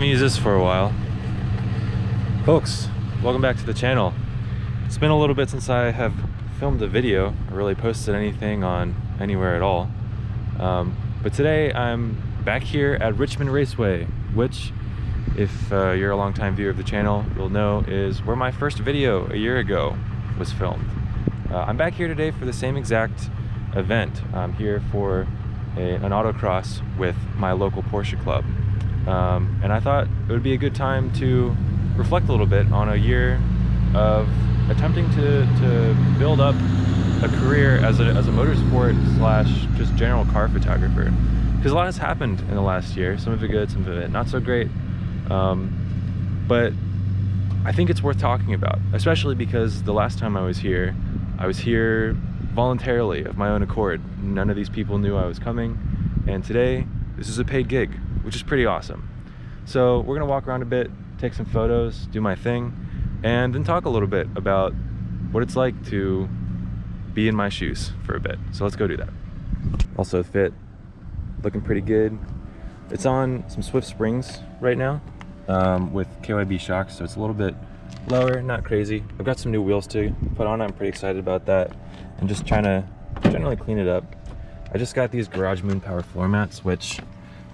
haven't used this for a while. Folks, welcome back to the channel. It's been a little bit since I have filmed a video or really posted anything on anywhere at all. But today I'm back here at Richmond Raceway, which, if you're a longtime viewer of the channel, you'll know is where my first video a year ago was filmed. I'm back here today for the same exact event. I'm here for an autocross with my local Porsche club. And I thought it would be a good time to reflect a little bit on a year of attempting to build up a career as a motorsport / just general car photographer. Because a lot has happened in the last year, some of it good, some of it not so great. But I think it's worth talking about, especially because the last time I was here voluntarily of my own accord. None of these people knew I was coming, and today this is a paid gig, which is pretty awesome. So we're gonna walk around a bit, take some photos, do my thing, and then talk a little bit about what it's like to be in my shoes for a bit. So let's go do that. Also fit, looking pretty good. It's on some Swift springs right now with KYB shocks, so it's a little bit lower, not crazy. I've got some new wheels to put on. I'm pretty excited about that. I'm just trying to generally clean it up. I just got these Garage Moon Power floor mats, which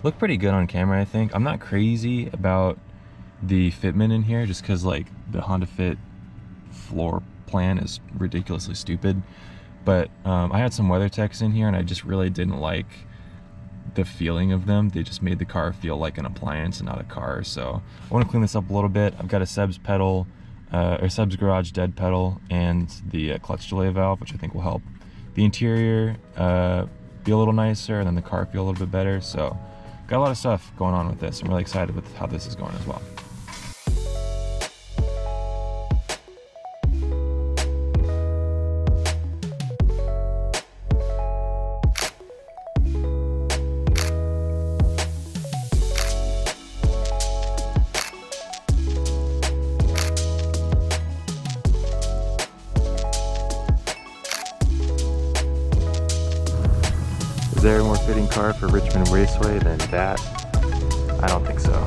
look pretty good on camera, I think. I'm not crazy about the fitment in here just because like the Honda Fit floor plan is ridiculously stupid. But I had some WeatherTechs in here and I just really didn't like the feeling of them. They just made the car feel like an appliance and not a car. So I want to clean this up a little bit. I've got a Seb's pedal, or Seb's Garage dead pedal, and the clutch delay valve, which I think will help the interior be a little nicer and then the car feel a little bit better. So got a lot of stuff going on with this. I'm really excited with how this is going as well. Is there a more fitting car for Richmond Raceway than that? I don't think so.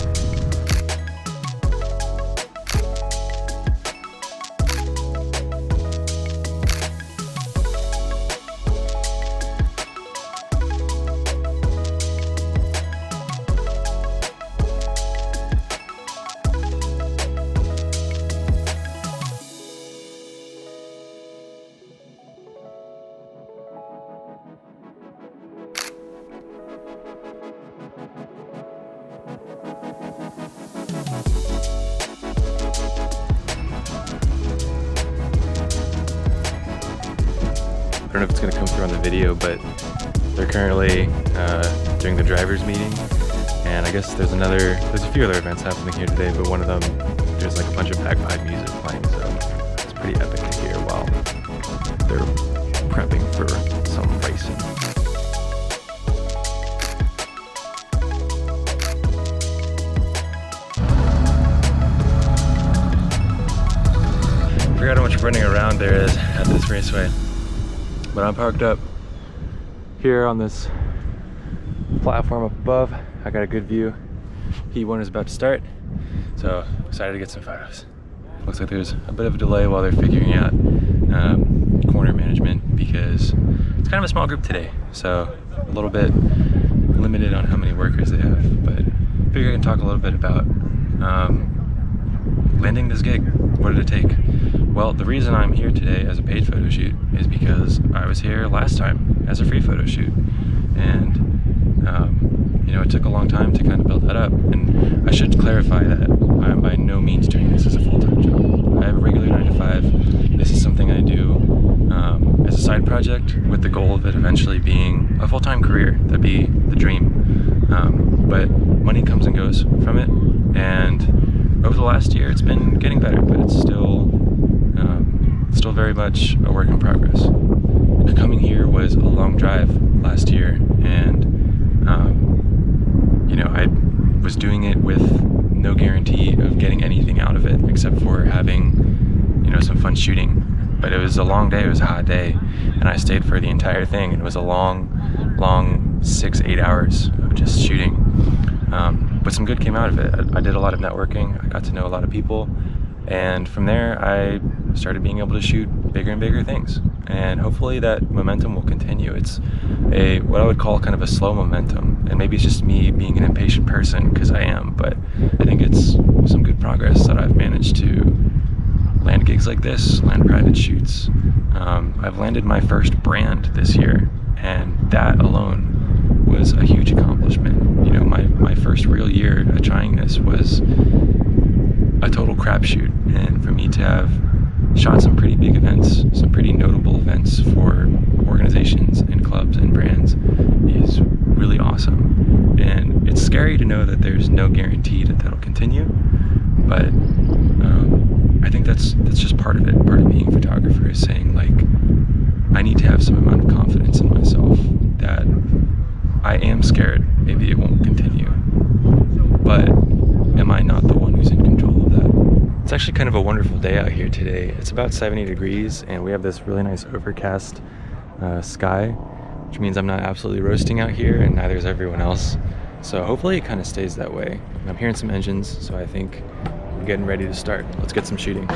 I don't know if it's going to come through on the video, but they're currently doing the drivers meeting, and I guess there's a few other events happening here today, but one of them there's like a bunch of bagpipe music playing, so it's pretty epic to hear while they're prepping for some racing. I forgot how much running around there is at this raceway. But I'm parked up here on this platform up above. I got a good view. Heat 1 is about to start, so excited to get some photos. Looks like there's a bit of a delay while they're figuring out corner management because it's kind of a small group today, so a little bit limited on how many workers they have. But I figure I can talk a little bit about landing this gig. What did it take? Well, the reason I'm here today as a paid photo shoot is because I was here last time as a free photo shoot, and you know, it took a long time to kind of build that up. And I should clarify that I'm by no means doing this as a full-time job. I have a regular 9-to-5. This is something I do as a side project with the goal of it eventually being a full-time career. That'd be the dream. But money comes and goes from it, and over the last year it's been getting better, but it's still very much a work in progress. Coming here was a long drive last year, and you know, I was doing it with no guarantee of getting anything out of it except for having, you know, some fun shooting. But it was a long day, it was a hot day, and I stayed for the entire thing. It was a long 6-8 hours of just shooting. But some good came out of it. I did a lot of networking, I got to know a lot of people, and from there I started being able to shoot bigger and bigger things. And hopefully that momentum will continue. It's what I would call kind of a slow momentum, and maybe it's just me being an impatient person, because I am, but I think it's some good progress that I've managed to land gigs like this, land private shoots. I've landed my first brand this year, and that alone was a huge accomplishment. You know, my first real year at trying this was a total crapshoot, and for me to have shot some pretty big events, some pretty notable events for organizations and clubs and brands is really awesome. And it's scary to know that there's no guarantee that that'll continue, but I think that's just part of it. Part of being a photographer is saying, like, I need to have some amount of confidence in myself that I am scared maybe it won't continue, but am I not the one who's in control of that? It's actually kind of a wonderful day out here today. It's about 70 degrees and we have this really nice overcast sky, which means I'm not absolutely roasting out here, and neither is everyone else. So hopefully it kind of stays that way. I'm hearing some engines, so I think we're getting ready to start. Let's get some shooting.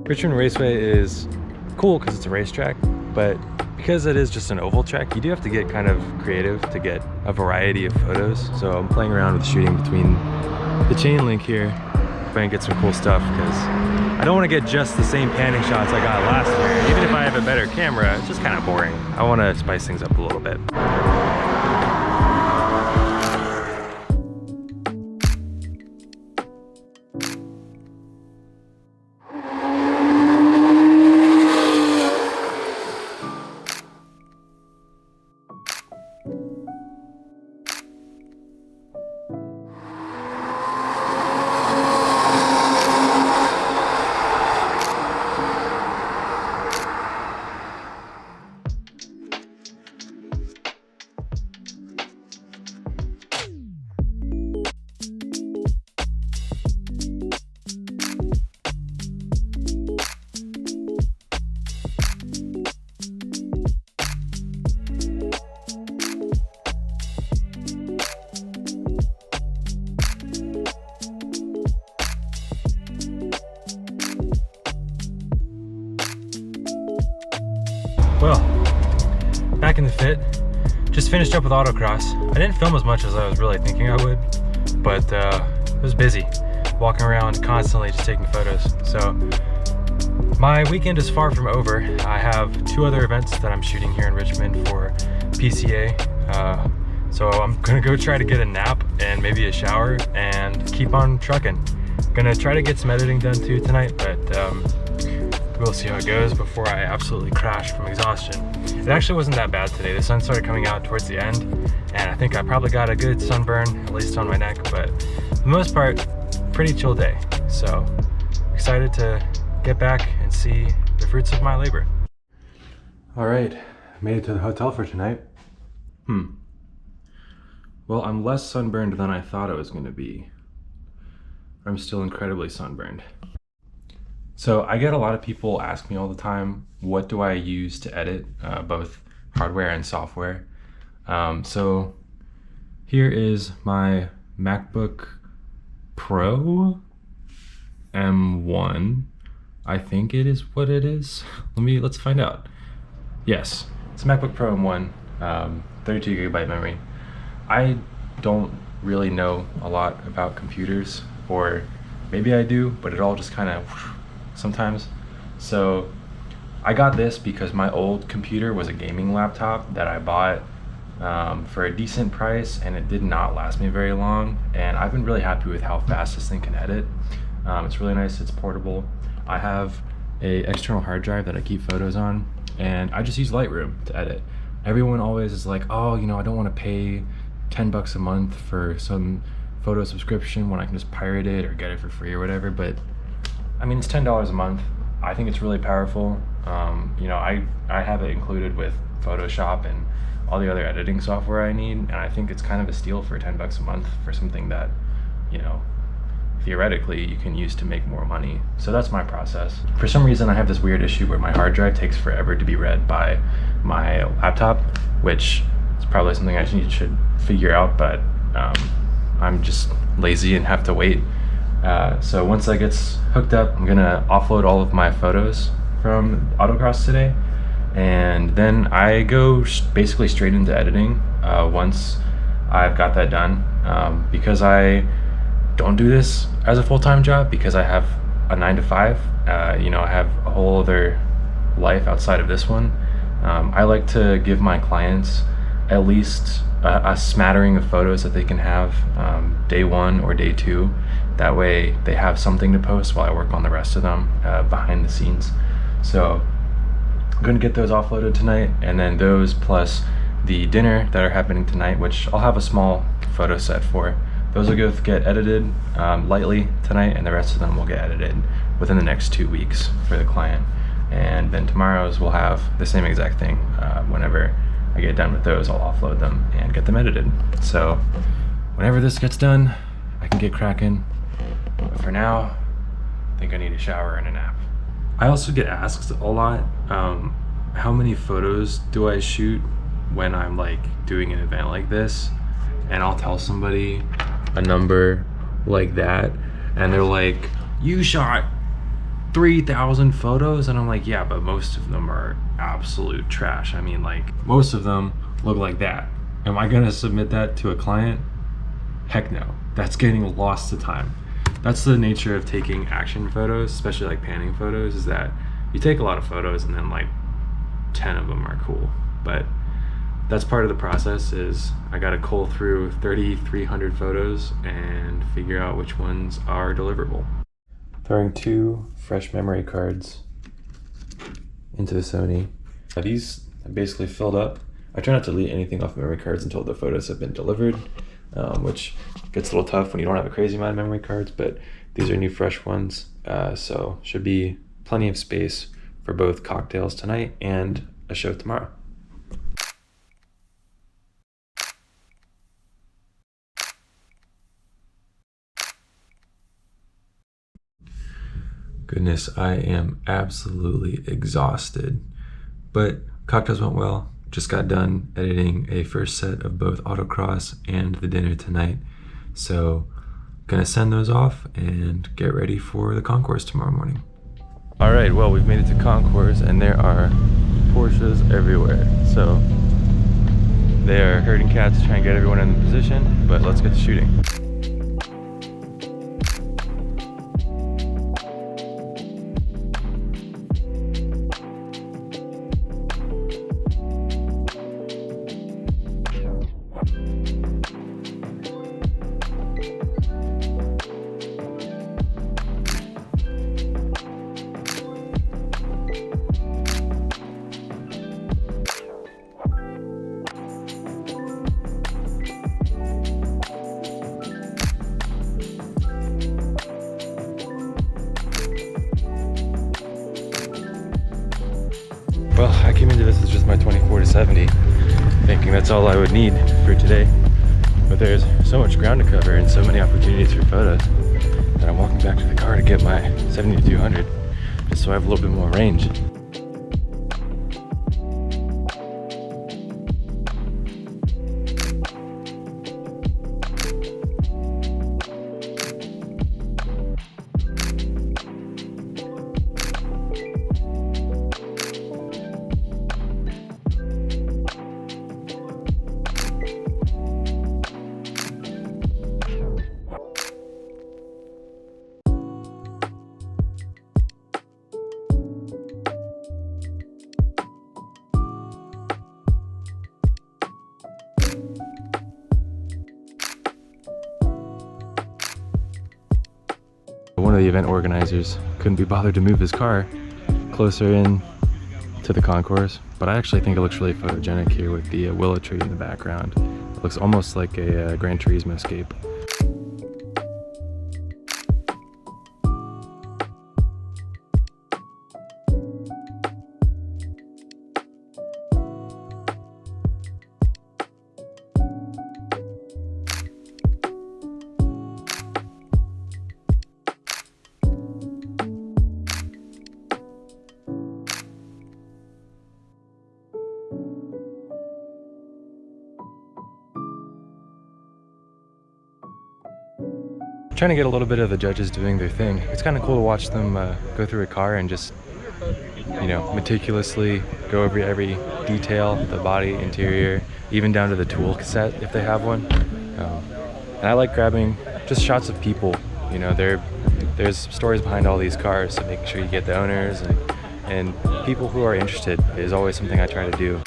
Richmond Raceway is cool because it's a racetrack, but because it is just an oval track, you do have to get kind of creative to get a variety of photos. So I'm playing around with shooting between the chain link here, trying to get some cool stuff, because I don't want to get just the same panning shots I got last year. Even if I have a better camera, it's just kind of boring. I want to spice things up a little bit. Well, back in the fit, just finished up with autocross. I didn't film as much as I was really thinking I would, but it was busy, walking around constantly just taking photos. So my weekend is far from over. I have 2 other events that I'm shooting here in Richmond for PCA. So I'm gonna go try to get a nap and maybe a shower and keep on trucking. Gonna try to get some editing done too tonight, but we'll see how it goes before I absolutely crash from exhaustion. It actually wasn't that bad today. The sun started coming out towards the end, and I think I probably got a good sunburn, at least on my neck, but for the most part, pretty chill day. So excited to get back and see the fruits of my labor. All right, made it to the hotel for tonight. Well, I'm less sunburned than I thought I was gonna be. I'm still incredibly sunburned. So I get a lot of people ask me all the time, what do I use to edit, both hardware and software? So here is my MacBook Pro M1. I think it is what it is. Let's find out. Yes, it's a MacBook Pro M1, 32 gigabyte memory. I don't really know a lot about computers, or maybe I do, but it all just kind of sometimes. So I got this because my old computer was a gaming laptop that I bought for a decent price, and it did not last me very long, and I've been really happy with how fast this thing can edit. It's really nice, it's portable. I have a external hard drive that I keep photos on, and I just use Lightroom to edit. Everyone always is like, oh, you know, I don't want to pay 10 bucks a month for some photo subscription when I can just pirate it or get it for free or whatever, but I mean, it's $10 a month. I think it's really powerful. You know, I have it included with Photoshop and all the other editing software I need, and I think it's kind of a steal for $10 a month for something that, you know, theoretically you can use to make more money. So that's my process. For some reason I have this weird issue where my hard drive takes forever to be read by my laptop, which is probably something I should figure out, but I'm just lazy and have to wait. So once that gets hooked up, I'm gonna offload all of my photos from autocross today, and then I go basically straight into editing once I've got that done, because I don't do this as a full-time job, because I have a 9-to-5. You know, I have a whole other life outside of this one. I like to give my clients at least a smattering of photos that they can have day one or day two. That way they have something to post while I work on the rest of them behind the scenes. So I'm gonna get those offloaded tonight, and then those plus the dinner that are happening tonight, which I'll have a small photo set for. Those will get edited lightly tonight, and the rest of them will get edited within the next 2 weeks for the client. And then tomorrow's will have the same exact thing. Whenever I get done with those, I'll offload them and get them edited. So whenever this gets done, I can get cracking. But for now, I think I need a shower and a nap. I also get asked a lot, how many photos do I shoot when I'm like doing an event like this? And I'll tell somebody a number like that, and they're like, you shot 3,000 photos? And I'm like, yeah, but most of them are absolute trash. I mean, like, most of them look like that. Am I gonna submit that to a client? Heck no. That's getting lost to time. That's the nature of taking action photos, especially like panning photos, is that you take a lot of photos and then like 10 of them are cool. But that's part of the process, is I gotta cull through 3,300 photos and figure out which ones are deliverable. Throwing 2 fresh memory cards into the Sony. Now these are basically filled up. I try not to delete anything off memory cards until the photos have been delivered, which gets a little tough when you don't have a crazy amount of memory cards, but these are new fresh ones, so should be plenty of space for both cocktails tonight and a show tomorrow. Goodness, I am absolutely exhausted, but cocktails went well. Just got done editing a first set of both autocross and the dinner tonight, so gonna send those off and get ready for the concourse tomorrow morning. All right, well, we've made it to concourse, and there are Porsches everywhere. So they are herding cats, trying to get everyone in position, but let's get to shooting. Well, I came into this as just my 24-70, thinking that's all I would need for today. But there's so much ground to cover and so many opportunities for photos that I'm walking back to the car to get my 70-200, just so I have a little bit more range. One of the event organizers couldn't be bothered to move his car closer in to the concourse, but I actually think it looks really photogenic here with the willow tree in the background. It looks almost like a Gran Turismo scape. trying to get a little bit of the judges doing their thing. It's kind of cool to watch them go through a car and just, you know, meticulously go over every detail, the body, interior, even down to the tool set if they have one. And I like grabbing just shots of people. You know, there's stories behind all these cars, so making sure you get the owners and people who are interested is always something I try to do.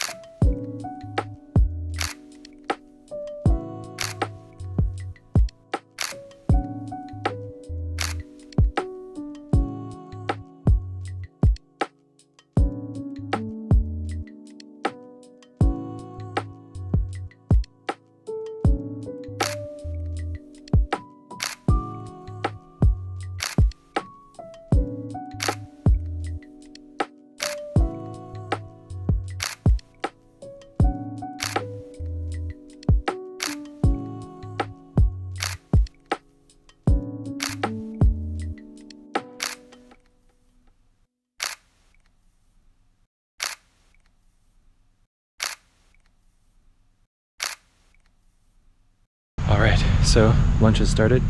Alright, so lunch has started.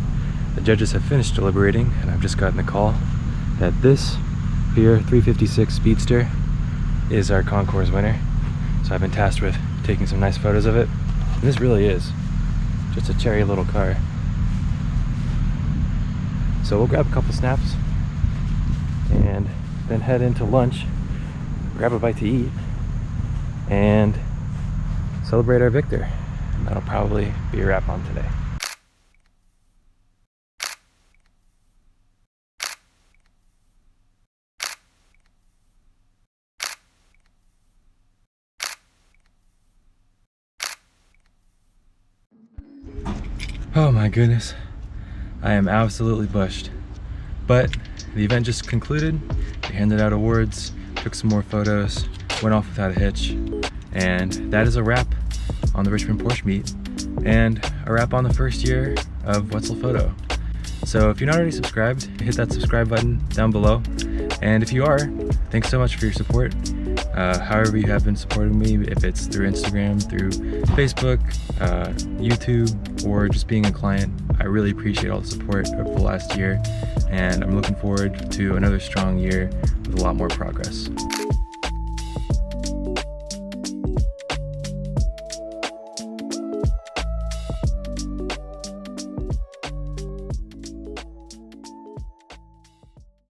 The judges have finished deliberating, and I've just gotten a call that this here 356 Speedster is our concours winner. So I've been tasked with taking some nice photos of it. And this really is just a cherry little car. So we'll grab a couple snaps and then head into lunch, grab a bite to eat, and celebrate our victor. And that'll probably be a wrap on today. Oh my goodness, I am absolutely bushed. But the event just concluded. We handed out awards, took some more photos, went off without a hitch, and that is a wrap on the Richmond Porsche meet and a wrap on the first year of Whetzel Photo. So if you're not already subscribed, hit that subscribe button down below, and if you are, thanks so much for your support. However you have been supporting me, if it's through Instagram, through Facebook, YouTube, or just being a client, I really appreciate all the support over the last year, and I'm looking forward to another strong year with a lot more progress.